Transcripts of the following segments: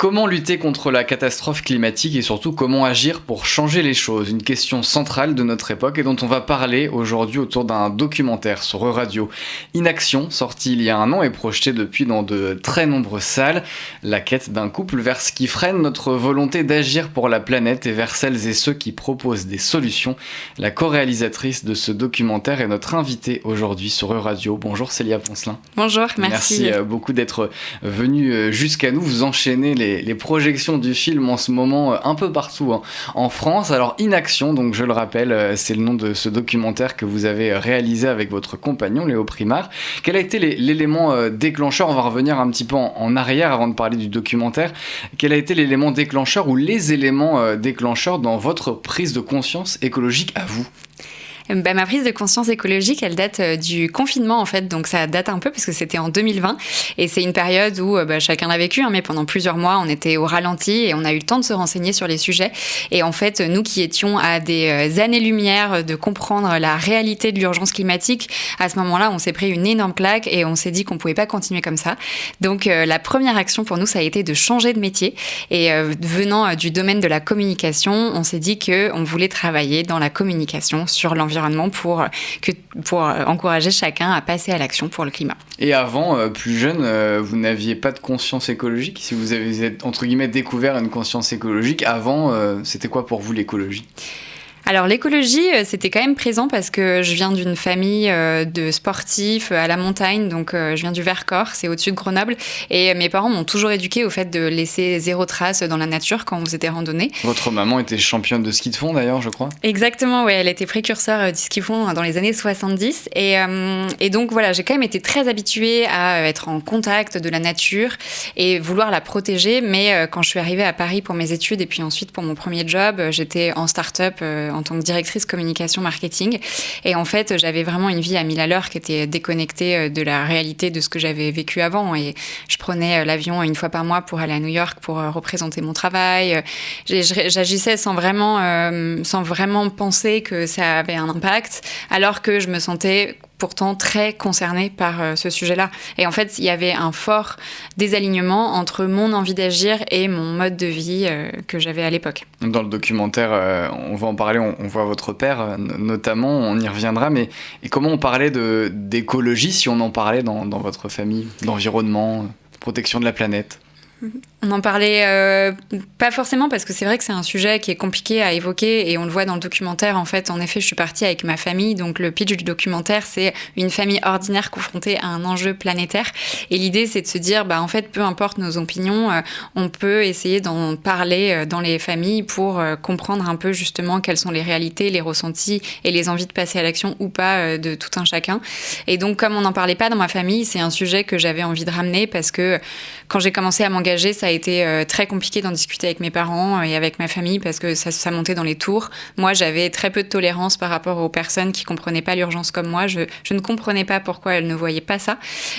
Comment lutter contre la catastrophe climatique et surtout comment agir pour changer les choses? Une question centrale de notre époque et dont on va parler aujourd'hui autour d'un documentaire sur Euradio. Inaction, sorti il y a un an et projeté depuis dans de très nombreuses salles. La quête d'un couple vers ce qui freine notre volonté d'agir pour la planète et vers celles et ceux qui proposent des solutions. La co-réalisatrice de ce documentaire est notre invitée aujourd'hui sur Euradio. Bonjour Célia Poncelin. Bonjour, merci. Merci beaucoup d'être venue jusqu'à nous. Vous enchaînez les projections du film en ce moment un peu partout en France. Alors Inaction, donc je le rappelle, c'est le nom de ce documentaire que vous avez réalisé avec votre compagnon Léo Primard. Quel a été l'élément déclencheur? On va revenir un petit peu en arrière avant de parler du documentaire. Quel a été l'élément déclencheur ou les éléments déclencheurs dans votre prise de conscience écologique à vous? Ma prise de conscience écologique, elle date du confinement en fait, donc ça date un peu parce que c'était en 2020 et c'est une période où chacun l'a vécu, mais pendant plusieurs mois on était au ralenti et on a eu le temps de se renseigner sur les sujets. Et en fait, nous qui étions à des années-lumière de comprendre la réalité de l'urgence climatique, à ce moment-là on s'est pris une énorme claque et on s'est dit qu'on pouvait pas continuer comme ça. Donc la première action pour nous, ça a été de changer de métier et venant du domaine de la communication, on s'est dit qu'on voulait travailler dans la communication sur l'environnement pour encourager chacun à passer à l'action pour le climat. Et avant, plus jeune, vous n'aviez pas de conscience écologique? Si vous avez, entre guillemets, découvert une conscience écologique, avant, c'était quoi pour vous l'écologie? Alors l'écologie, c'était quand même présent parce que je viens d'une famille de sportifs à la montagne, donc je viens du Vercors, c'est au-dessus de Grenoble, et mes parents m'ont toujours éduquée au fait de laisser zéro trace dans la nature quand on faisait des randonnées. Votre maman était championne de ski de fond d'ailleurs, je crois? Exactement, ouais, elle était précurseur du ski de fond dans les années 70, et donc voilà, j'ai quand même été très habituée à être en contact de la nature et vouloir la protéger, mais quand je suis arrivée à Paris pour mes études et puis ensuite pour mon premier job, j'étais en start-up en tant que directrice communication marketing. Et en fait, j'avais vraiment une vie à 1000 à l'heure qui était déconnectée de la réalité de ce que j'avais vécu avant. Et je prenais l'avion une fois par mois pour aller à New York pour représenter mon travail. J'agissais sans vraiment penser que ça avait un impact, alors que je me sentais pourtant très concernée par ce sujet-là. Et en fait, il y avait un fort désalignement entre mon envie d'agir et mon mode de vie que j'avais à l'époque. Dans le documentaire, on va en parler, on voit votre père notamment, on y reviendra, mais et comment on parlait d'écologie, si on en parlait dans votre famille, d'environnement, protection de la planète? On en parlait pas forcément parce que c'est vrai que c'est un sujet qui est compliqué à évoquer et on le voit dans le documentaire. En fait, en effet, je suis partie avec ma famille. Donc, le pitch du documentaire, c'est une famille ordinaire confrontée à un enjeu planétaire. Et l'idée, c'est de se dire, en fait, peu importe nos opinions, on peut essayer d'en parler dans les familles pour comprendre un peu justement quelles sont les réalités, les ressentis et les envies de passer à l'action ou pas de tout un chacun. Et donc, comme on n'en parlait pas dans ma famille, c'est un sujet que j'avais envie de ramener parce que quand j'ai commencé à m'engager, ça a été très compliqué d'en discuter avec mes parents et avec ma famille parce que ça montait dans les tours. Moi, j'avais très peu de tolérance par rapport aux personnes qui comprenaient pas l'urgence comme moi. Je ne comprenais pas pourquoi elles ne voyaient pas ça.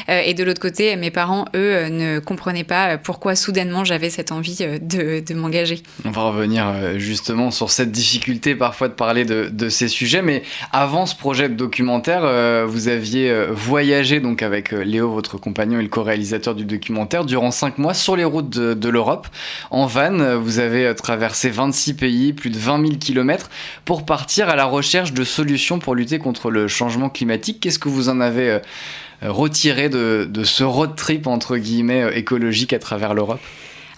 Et de l'autre côté, mes parents, eux, ne comprenaient pas pourquoi soudainement j'avais cette envie de m'engager. On va revenir justement sur cette difficulté parfois de parler de ces sujets. Mais avant ce projet de documentaire, vous aviez voyagé donc avec Léo, votre compagnon et le co-réalisateur du documentaire, durant 5 mois sur les routes de l'Europe. En van, vous avez traversé 26 pays, plus de 20 000 kilomètres pour partir à la recherche de solutions pour lutter contre le changement climatique. Qu'est-ce que vous en avez retiré de ce road trip entre guillemets écologique à travers l'Europe?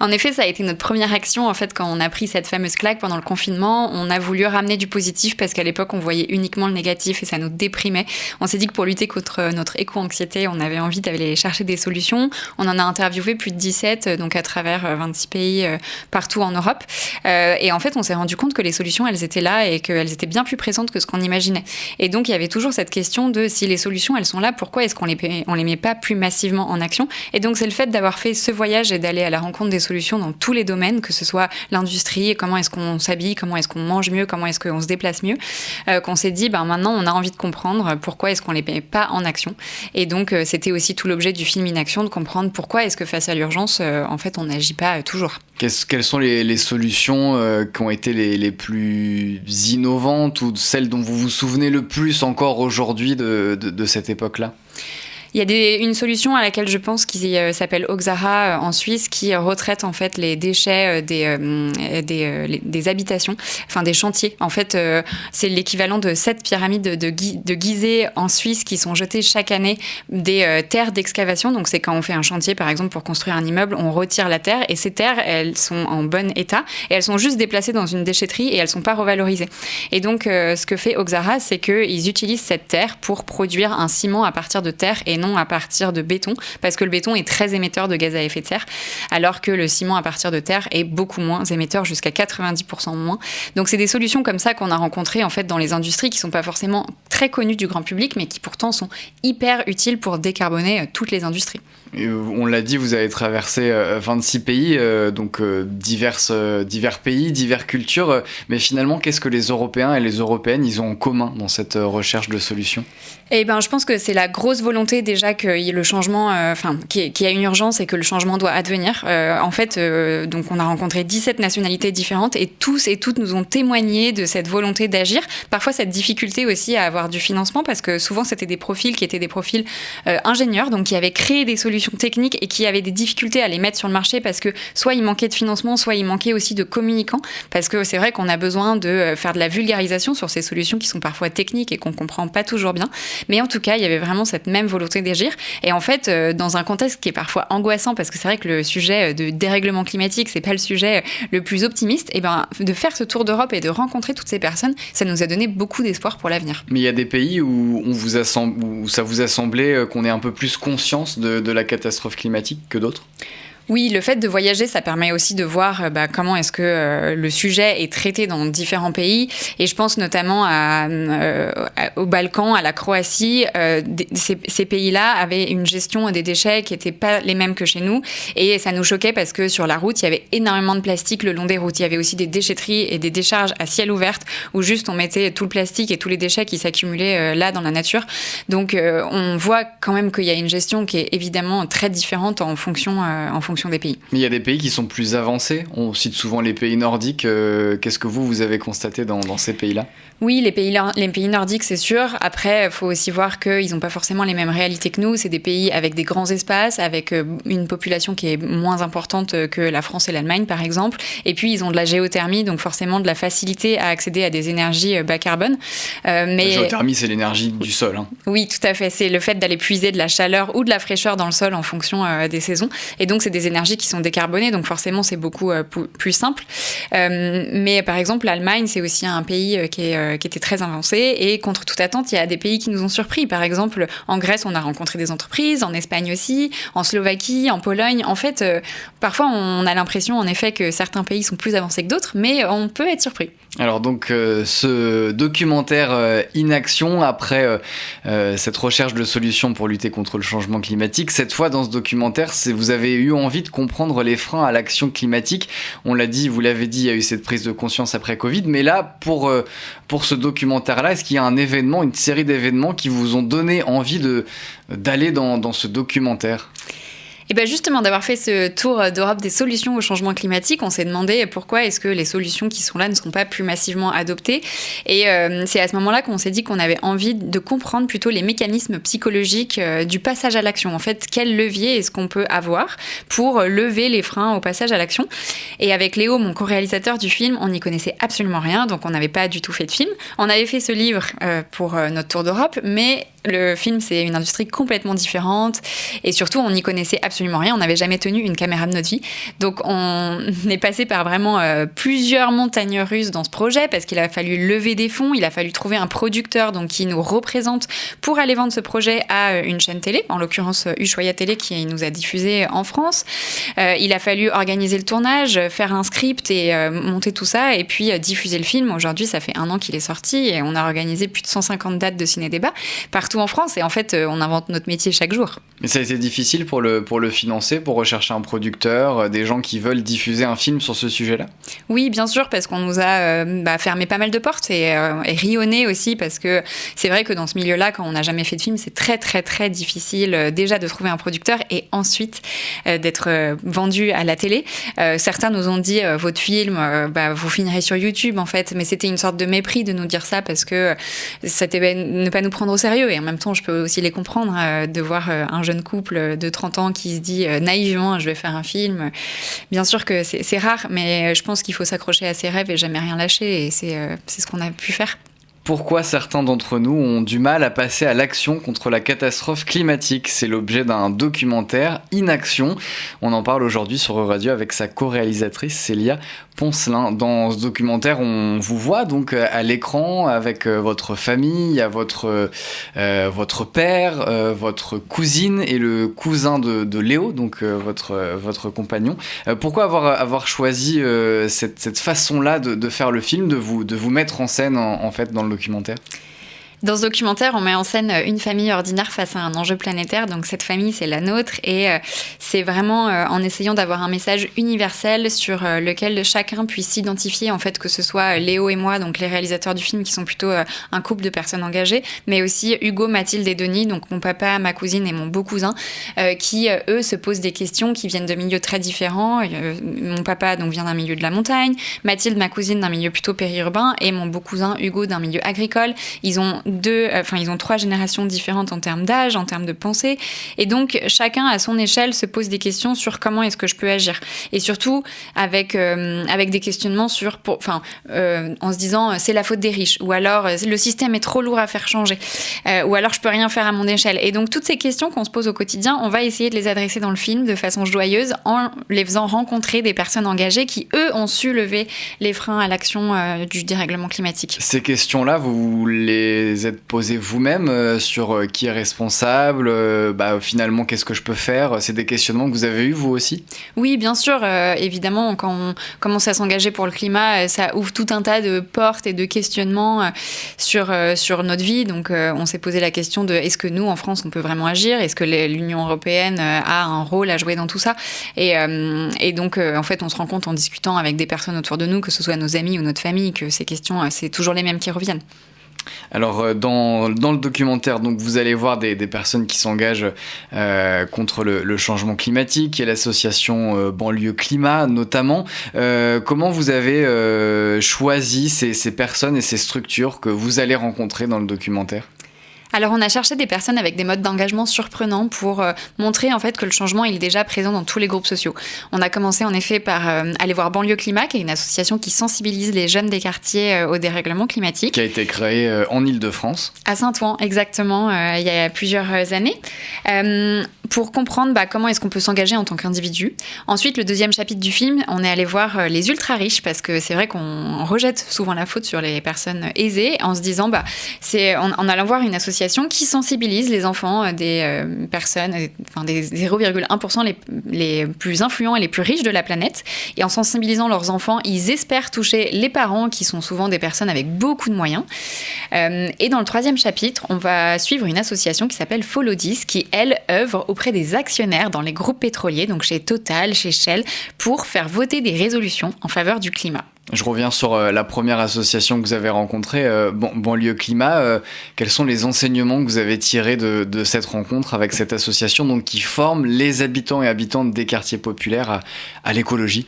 En effet, ça a été notre première action. En fait, quand on a pris cette fameuse claque pendant le confinement, on a voulu ramener du positif parce qu'à l'époque, on voyait uniquement le négatif et ça nous déprimait. On s'est dit que pour lutter contre notre éco-anxiété, on avait envie d'aller chercher des solutions. On en a interviewé plus de 17, donc à travers 26 pays partout en Europe. Et en fait, on s'est rendu compte que les solutions, elles étaient là et qu'elles étaient bien plus présentes que ce qu'on imaginait. Et donc, il y avait toujours cette question de si les solutions, elles sont là, pourquoi est-ce qu'on les met pas plus massivement en action? Et donc, c'est le fait d'avoir fait ce voyage et d'aller à la rencontre des solutions dans tous les domaines, que ce soit l'industrie, comment est-ce qu'on s'habille, comment est-ce qu'on mange mieux, comment est-ce qu'on se déplace mieux, qu'on s'est dit, maintenant, on a envie de comprendre pourquoi est-ce qu'on les met pas en action. Et donc, c'était aussi tout l'objet du film Inaction, de comprendre pourquoi est-ce que face à l'urgence, en fait, on n'agit pas toujours. Quelles sont les solutions qui ont été les plus innovantes ou celles dont vous vous souvenez le plus encore aujourd'hui de cette époque-là ? Il y a une solution à laquelle je pense qui s'appelle Oxara en Suisse, qui retraite en fait les déchets des habitations, enfin des chantiers. En fait, c'est l'équivalent de 7 pyramides de Gizeh en Suisse qui sont jetées chaque année des terres d'excavation. Donc c'est quand on fait un chantier par exemple pour construire un immeuble, on retire la terre et ces terres elles sont en bon état et elles sont juste déplacées dans une déchetterie et elles sont pas revalorisées. Et donc ce que fait Oxara, c'est qu'ils utilisent cette terre pour produire un ciment à partir de terre et non à partir de béton, parce que le béton est très émetteur de gaz à effet de serre, alors que le ciment à partir de terre est beaucoup moins émetteur, jusqu'à 90% moins. Donc c'est des solutions comme ça qu'on a rencontrées en fait dans les industries qui sont pas forcément très connues du grand public, mais qui pourtant sont hyper utiles pour décarboner toutes les industries. On l'a dit, vous avez traversé 26 pays, donc divers pays, diverses cultures. Mais finalement, qu'est-ce que les Européens et les Européennes ils ont en commun dans cette recherche de solutions ? Eh ben, je pense que c'est la grosse volonté déjà que le changement, qu'il y a une urgence et que le changement doit advenir. En fait, donc on a rencontré 17 nationalités différentes et tous et toutes nous ont témoigné de cette volonté d'agir. Parfois, cette difficulté aussi à avoir du financement, parce que souvent, c'était des profils qui étaient des profils ingénieurs, donc qui avaient créé des solutions techniques et qui avaient des difficultés à les mettre sur le marché parce que soit il manquait de financement, soit il manquait aussi de communicants, parce que c'est vrai qu'on a besoin de faire de la vulgarisation sur ces solutions qui sont parfois techniques et qu'on comprend pas toujours bien. Mais en tout cas, il y avait vraiment cette même volonté d'agir. Et en fait, dans un contexte qui est parfois angoissant, parce que c'est vrai que le sujet de dérèglement climatique, c'est pas le sujet le plus optimiste, et ben de faire ce tour d'Europe et de rencontrer toutes ces personnes, ça nous a donné beaucoup d'espoir pour l'avenir. Mais il y a des pays où ça vous a semblé qu'on ait un peu plus conscience de la catastrophe climatique que d'autres ? Oui, le fait de voyager, ça permet aussi de voir comment est-ce que le sujet est traité dans différents pays. Et je pense notamment aux Balkans, à la Croatie. Ces pays-là avaient une gestion des déchets qui n'était pas les mêmes que chez nous. Et ça nous choquait parce que sur la route, il y avait énormément de plastique le long des routes. Il y avait aussi des déchetteries et des décharges à ciel ouvert où juste on mettait tout le plastique et tous les déchets qui s'accumulaient là dans la nature. Donc on voit quand même qu'il y a une gestion qui est évidemment très différente en fonction des pays. Mais il y a des pays qui sont plus avancés. On cite souvent les pays nordiques. Qu'est-ce que vous avez constaté dans ces pays-là ? Oui, les pays nordiques, c'est sûr. Après, il faut aussi voir qu'ils n'ont pas forcément les mêmes réalités que nous. C'est des pays avec des grands espaces, avec une population qui est moins importante que la France et l'Allemagne, par exemple. Et puis, ils ont de la géothermie, donc forcément de la facilité à accéder à des énergies bas carbone. La géothermie, c'est l'énergie du sol. Hein. Oui, tout à fait. C'est le fait d'aller puiser de la chaleur ou de la fraîcheur dans le sol en fonction des saisons. Et donc, c'est des énergies qui sont décarbonées, donc forcément, c'est beaucoup plus simple. Mais par exemple, l'Allemagne, c'est aussi un pays qui était très avancé, et contre toute attente, il y a des pays qui nous ont surpris. Par exemple, en Grèce, on a rencontré des entreprises, en Espagne aussi, en Slovaquie, en Pologne. En fait, parfois, on a l'impression, en effet, que certains pays sont plus avancés que d'autres, mais on peut être surpris. Alors donc, ce documentaire Inaction, après cette recherche de solutions pour lutter contre le changement climatique, cette fois, dans ce documentaire, vous avez eu envie de comprendre les freins à l'action climatique. On l'a dit, vous l'avez dit, il y a eu cette prise de conscience après Covid, mais là, pour ce documentaire-là, est-ce qu'il y a un événement, une série d'événements qui vous ont donné envie d'aller dans ce documentaire ? Et bien justement, d'avoir fait ce tour d'Europe des solutions au changement climatique, on s'est demandé pourquoi est-ce que les solutions qui sont là ne sont pas plus massivement adoptées. Et c'est à ce moment-là qu'on s'est dit qu'on avait envie de comprendre plutôt les mécanismes psychologiques du passage à l'action. En fait, quel levier est-ce qu'on peut avoir pour lever les freins au passage à l'action ? Et avec Léo, mon co-réalisateur du film, on n'y connaissait absolument rien, donc on n'avait pas du tout fait de film. On avait fait ce livre pour notre tour d'Europe, mais le film, c'est une industrie complètement différente, et surtout, on n'y connaissait absolument rien. On n'avait jamais tenu une caméra de notre vie. Donc, on est passé par vraiment plusieurs montagnes russes dans ce projet, parce qu'il a fallu lever des fonds, il a fallu trouver un producteur donc, qui nous représente pour aller vendre ce projet à une chaîne télé, en l'occurrence Ushuaïa Télé, qui nous a diffusé en France. Il a fallu organiser le tournage, faire un script et monter tout ça, et puis diffuser le film. Aujourd'hui, ça fait 1 an qu'il est sorti, et on a organisé plus de 150 dates de ciné-débat partout en France, et en fait, on invente notre métier chaque jour. Mais ça a été difficile pour le le financer, pour rechercher un producteur, des gens qui veulent diffuser un film sur ce sujet-là? Oui, bien sûr, parce qu'on nous a fermé pas mal de portes et rionné aussi, parce que c'est vrai que dans ce milieu-là, quand on n'a jamais fait de film, c'est très très très difficile déjà de trouver un producteur et ensuite d'être vendu à la télé. Certains nous ont dit votre film, vous finirez sur YouTube en fait, mais c'était une sorte de mépris de nous dire ça, parce que c'était ne pas nous prendre au sérieux. Et en même temps, je peux aussi les comprendre, de voir un jeune couple de 30 ans qui se dit naïvement je vais faire un film. Bien sûr que c'est rare, mais je pense qu'il faut s'accrocher à ses rêves et jamais rien lâcher, et c'est ce qu'on a pu faire. Pourquoi certains d'entre nous ont du mal à passer à l'action contre la catastrophe climatique? C'est l'objet d'un documentaire, Inaction. On en parle aujourd'hui sur Radio avec sa co-réalisatrice Célia Poncelin. Dans ce documentaire, on vous voit donc à l'écran avec votre famille, à votre père, votre cousine et le cousin de Léo, donc votre compagnon. Pourquoi avoir choisi cette façon-là de faire le film, de vous mettre en scène en fait dans le documentaire? Dans ce documentaire, on met en scène une famille ordinaire face à un enjeu planétaire. Donc cette famille, c'est la nôtre, et c'est vraiment en essayant d'avoir un message universel sur lequel chacun puisse s'identifier, en fait, que ce soit Léo et moi, donc les réalisateurs du film, qui sont plutôt un couple de personnes engagées, mais aussi Hugo, Mathilde et Denis, donc mon papa, ma cousine et mon beau-cousin, qui, eux, se posent des questions qui viennent de milieux très différents. Mon papa donc vient d'un milieu de la montagne, Mathilde, ma cousine, d'un milieu plutôt périurbain, et mon beau-cousin Hugo d'un milieu agricole. Ils ont 3 générations différentes en termes d'âge, en termes de pensée, et donc chacun à son échelle se pose des questions sur comment est-ce que je peux agir, et surtout avec des questionnements en se disant c'est la faute des riches, ou alors le système est trop lourd à faire changer, ou alors je peux rien faire à mon échelle. Et donc toutes ces questions qu'on se pose au quotidien, on va essayer de les adresser dans le film de façon joyeuse, en les faisant rencontrer des personnes engagées qui, eux, ont su lever les freins à l'action du dérèglement climatique. Ces questions-là, vous les êtes posées vous-même sur qui est responsable, finalement qu'est-ce que je peux faire? C'est des questionnements que vous avez eus vous aussi? Oui, bien sûr. Évidemment, quand on commence à s'engager pour le climat, ça ouvre tout un tas de portes et de questionnements sur notre vie. Donc on s'est posé la question de est-ce que nous, en France, on peut vraiment agir? Est-ce que l'Union européenne a un rôle à jouer dans tout ça? Et donc, en fait, on se rend compte en discutant avec des personnes autour de nous, que ce soit nos amis ou notre famille, que ces questions, c'est toujours les mêmes qui reviennent. Alors dans le documentaire, donc vous allez voir des personnes qui s'engagent contre le changement climatique et l'association Banlieue Climat notamment. Comment vous avez choisi ces personnes et ces structures que vous allez rencontrer dans le documentaire? Alors on a cherché des personnes avec des modes d'engagement surprenants pour montrer en fait que le changement il est déjà présent dans tous les groupes sociaux. On a commencé en effet par aller voir Banlieue Climat, qui est une association qui sensibilise les jeunes des quartiers au dérèglement climatique. Qui a été créée en Île-de-France. À Saint-Ouen, exactement, il y a plusieurs années. Pour comprendre comment est-ce qu'on peut s'engager en tant qu'individu. Ensuite, le deuxième chapitre du film, on est allé voir les ultra-riches, parce que c'est vrai qu'on rejette souvent la faute sur les personnes aisées, en se disant, c'est en allant voir une association qui sensibilise les enfants des personnes, des 0,1% les plus influents et les plus riches de la planète. Et en sensibilisant leurs enfants, ils espèrent toucher les parents, qui sont souvent des personnes avec beaucoup de moyens. Et dans le troisième chapitre, on va suivre une association qui s'appelle Follow This, qui, elle, œuvre auprès des actionnaires dans les groupes pétroliers, donc chez Total, chez Shell, pour faire voter des résolutions en faveur du climat. Je reviens sur la première association que vous avez rencontrée, Banlieue Climat. Quels sont les enseignements que vous avez tirés de cette rencontre avec cette association, donc, qui forme les habitants et habitantes des quartiers populaires à l'écologie?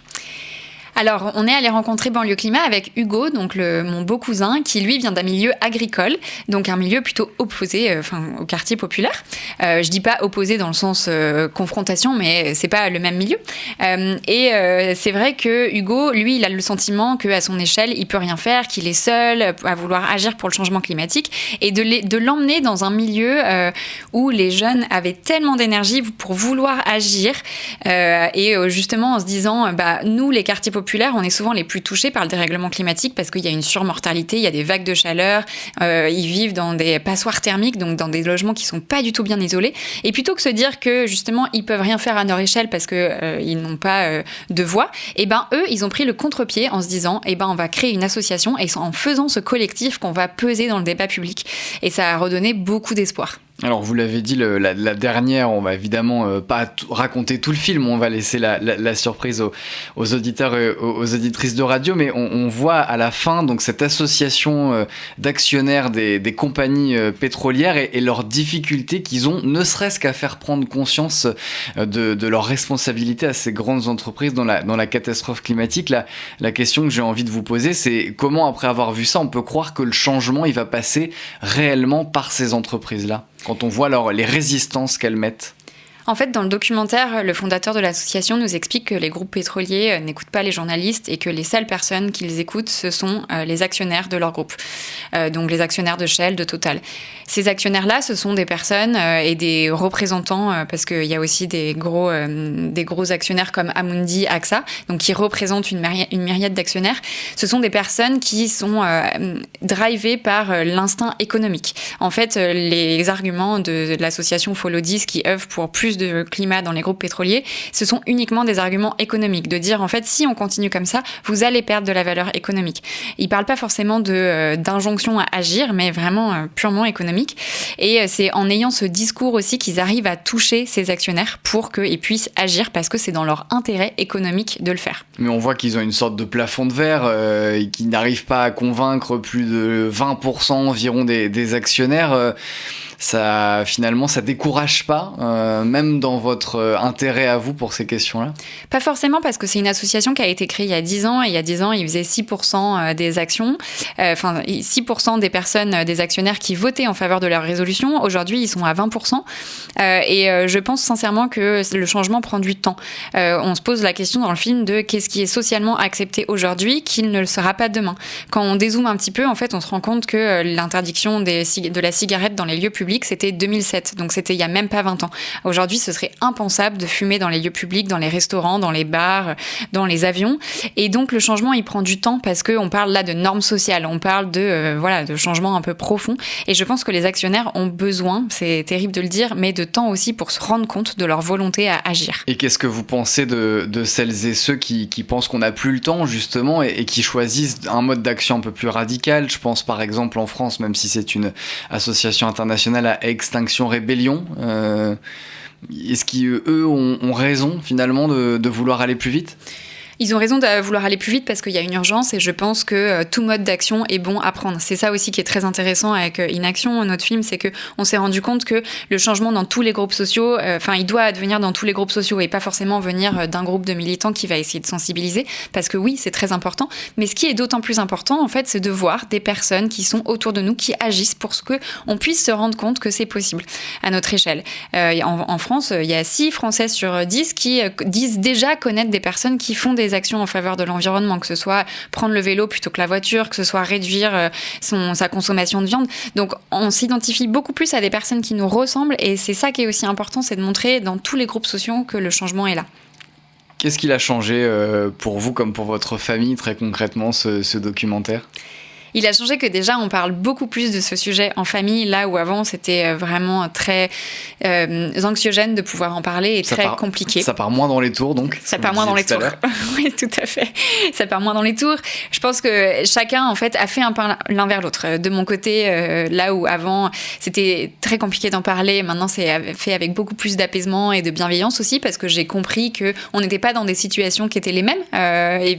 Alors, on est allé rencontrer Banlieue Climat avec Hugo, donc mon beau cousin, qui lui vient d'un milieu agricole, donc un milieu plutôt opposé au quartier populaire. Je dis pas opposé dans le sens confrontation, mais c'est pas le même milieu. C'est vrai que Hugo, lui, il a le sentiment qu'à son échelle, il peut rien faire, qu'il est seul à vouloir agir pour le changement climatique, et de l'emmener dans un milieu où les jeunes avaient tellement d'énergie pour vouloir agir, justement en se disant, nous, les quartiers populaires, on est souvent les plus touchés par le dérèglement climatique, parce qu'il y a une surmortalité, il y a des vagues de chaleur, ils vivent dans des passoires thermiques, donc dans des logements qui sont pas du tout bien isolés. Et plutôt que se dire que justement ils peuvent rien faire à leur échelle parce que ils n'ont pas de voix, eux ils ont pris le contre-pied en se disant on va créer une association, et c'est en faisant ce collectif qu'on va peser dans le débat public. Et ça a redonné beaucoup d'espoir. Alors vous l'avez dit, la dernière, on va évidemment pas raconter tout le film, on va laisser la surprise aux auditeurs et aux auditrices de radio, mais on voit à la fin donc cette association d'actionnaires des compagnies pétrolières et leurs difficultés qu'ils ont, ne serait-ce qu'à faire prendre conscience de leur responsabilité à ces grandes entreprises dans la catastrophe climatique. La question que j'ai envie de vous poser, c'est comment, après avoir vu ça, on peut croire que le changement il va passer réellement par ces entreprises-là, quand on voit les résistances qu'elles mettent? En fait, dans le documentaire, le fondateur de l'association nous explique que les groupes pétroliers n'écoutent pas les journalistes et que les seules personnes qu'ils écoutent, ce sont les actionnaires de leur groupe. Donc les actionnaires de Shell, de Total. Ces actionnaires-là, ce sont des personnes et des représentants, parce qu'il y a aussi des gros actionnaires comme Amundi, AXA, donc qui représentent une myriade d'actionnaires. Ce sont des personnes qui sont drivées par l'instinct économique. En fait, les arguments de l'association Follow This, qui œuvre pour plus de climat dans les groupes pétroliers, ce sont uniquement des arguments économiques, de dire en fait si on continue comme ça, vous allez perdre de la valeur économique. Ils parlent pas forcément d'injonction à agir, mais vraiment purement économique. Et c'est en ayant ce discours aussi qu'ils arrivent à toucher ces actionnaires pour qu'ils puissent agir, parce que c'est dans leur intérêt économique de le faire. Mais on voit qu'ils ont une sorte de plafond de verre et qu'ils n'arrivent pas à convaincre plus de 20% environ des actionnaires. Ça, finalement, ça décourage pas, même dans votre intérêt à vous pour ces questions-là? Pas forcément, parce que c'est une association qui a été créée il y a 10 ans, et il y a 10 ans, ils faisaient 6% des actions, 6% des personnes, des actionnaires qui votaient en faveur de leur résolution. Aujourd'hui, ils sont à 20%, et je pense sincèrement que le changement prend du temps. On se pose la question dans le film de qu'est-ce qui est socialement accepté aujourd'hui, qu'il ne le sera pas demain. Quand on dézoome un petit peu, en fait, on se rend compte que l'interdiction de la cigarette dans les lieux publics, c'était 2007, donc c'était il y a même pas 20 ans. Aujourd'hui, ce serait impensable de fumer dans les lieux publics, dans les restaurants, dans les bars, dans les avions. Et donc le changement, il prend du temps, parce qu'on parle là de normes sociales, on parle de changements un peu profonds. Et je pense que les actionnaires ont besoin, c'est terrible de le dire, mais de temps aussi pour se rendre compte de leur volonté à agir. Et qu'est-ce que vous pensez de celles et ceux qui pensent qu'on n'a plus le temps, justement, et qui choisissent un mode d'action un peu plus radical? Je pense par exemple en France, même si c'est une association internationale, à Extinction Rébellion. Est-ce qu'eux ont raison finalement de vouloir aller plus vite? Ils ont raison de vouloir aller plus vite, parce qu'il y a une urgence, et je pense que tout mode d'action est bon à prendre. C'est ça aussi qui est très intéressant avec Inaction, notre film, c'est qu'on s'est rendu compte que le changement dans tous les groupes sociaux, il doit advenir dans tous les groupes sociaux et pas forcément venir d'un groupe de militants qui va essayer de sensibiliser, parce que oui, c'est très important. Mais ce qui est d'autant plus important, en fait, c'est de voir des personnes qui sont autour de nous, qui agissent pour qu'on puisse se rendre compte que c'est possible à notre échelle. En France, il y a 6 Français sur 10 qui disent déjà connaître des personnes qui font des actions en faveur de l'environnement, que ce soit prendre le vélo plutôt que la voiture, que ce soit réduire sa consommation de viande. Donc on s'identifie beaucoup plus à des personnes qui nous ressemblent, et c'est ça qui est aussi important, c'est de montrer dans tous les groupes sociaux que le changement est là. Qu'est-ce qu'il a changé pour vous comme pour votre famille, très concrètement, ce documentaire ? Il a changé que déjà, on parle beaucoup plus de ce sujet en famille, là où avant, c'était vraiment très anxiogène de pouvoir en parler et très compliqué. Ça part moins dans les tours, donc? Ça part moins dans les tours. Oui, tout à fait. Ça part moins dans les tours. Je pense que chacun, en fait, a fait un pas l'un vers l'autre. De mon côté, là où avant, c'était très compliqué d'en parler, maintenant, c'est fait avec beaucoup plus d'apaisement et de bienveillance aussi, parce que j'ai compris qu'on n'était pas dans des situations qui étaient les mêmes.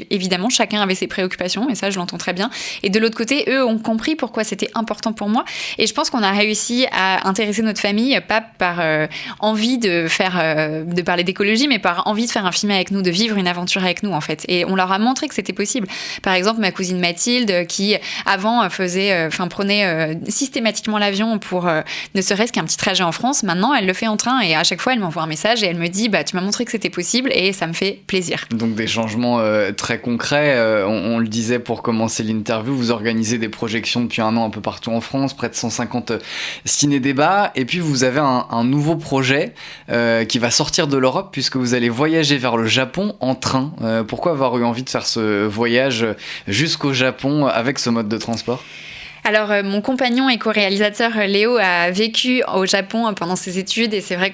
Évidemment, chacun avait ses préoccupations, et ça, je l'entends très bien. Et de l'autre côté, eux ont compris pourquoi c'était important pour moi, et je pense qu'on a réussi à intéresser notre famille, pas par envie de parler d'écologie, mais par envie de faire un film avec nous, de vivre une aventure avec nous, en fait. Et on leur a montré que c'était possible. Par exemple, ma cousine Mathilde, qui avant prenait systématiquement l'avion pour ne serait-ce qu'un petit trajet en France, maintenant elle le fait en train, et à chaque fois elle m'envoie un message et elle me dit tu m'as montré que c'était possible, et ça me fait plaisir. Donc des changements très concrets. On le disait pour commencer l'interview, vous organisez des projections depuis 1 an un peu partout en France, près de 150 ciné-débats, et puis vous avez un nouveau projet qui va sortir de l'Europe, puisque vous allez voyager vers le Japon en train. Pourquoi avoir eu envie de faire ce voyage jusqu'au Japon avec ce mode de transport ? Alors, mon compagnon et co-réalisateur Léo a vécu au Japon pendant ses études et c'est vrai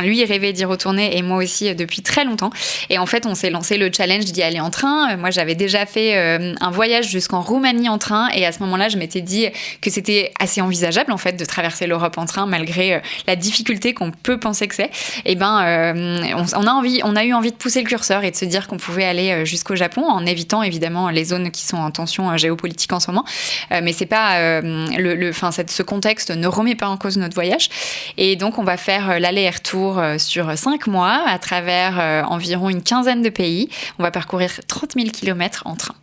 lui, il rêvait d'y retourner et moi aussi depuis très longtemps. Et en fait, on s'est lancé le challenge d'y aller en train. Moi, j'avais déjà fait un voyage jusqu'en Roumanie en train et à ce moment-là, je m'étais dit que c'était assez envisageable en fait de traverser l'Europe en train malgré la difficulté qu'on peut penser que c'est. Et on a eu envie de pousser le curseur et de se dire qu'on pouvait aller jusqu'au Japon en évitant évidemment les zones qui sont en tension géopolitique en ce moment. Mais c'est pas ce contexte ne remet pas en cause notre voyage. Et donc, on va faire l'aller-retour sur 5 mois à travers environ une quinzaine de pays. On va parcourir 30 000 kilomètres en train.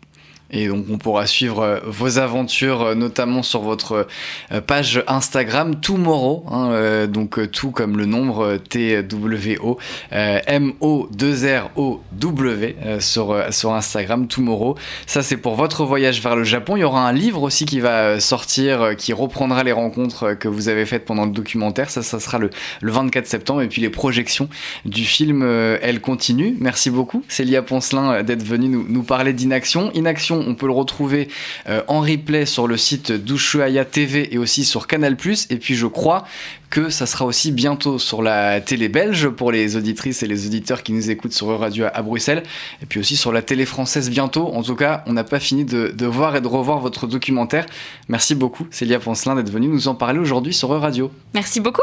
Et donc on pourra suivre vos aventures, notamment sur votre page Instagram Tomorrow, donc tout comme le nombre TWO, MO2ROW sur Instagram Tomorrow. Ça c'est pour votre voyage vers le Japon. Il y aura un livre aussi qui va sortir, qui reprendra les rencontres que vous avez faites pendant le documentaire. Ça sera le 24 septembre. Et puis les projections du film, elles continuent. Merci beaucoup Célia Poncelin d'être venue nous parler d'Inaction. Inaction, on peut le retrouver en replay sur le site d'Ushuaïa TV et aussi sur Canal+. Et puis je crois que ça sera aussi bientôt sur la télé belge pour les auditrices et les auditeurs qui nous écoutent sur Euradio à Bruxelles. Et puis aussi sur la télé française bientôt. En tout cas, on n'a pas fini de voir et de revoir votre documentaire. Merci beaucoup Célia Poncelin d'être venue nous en parler aujourd'hui sur Euradio. Merci beaucoup.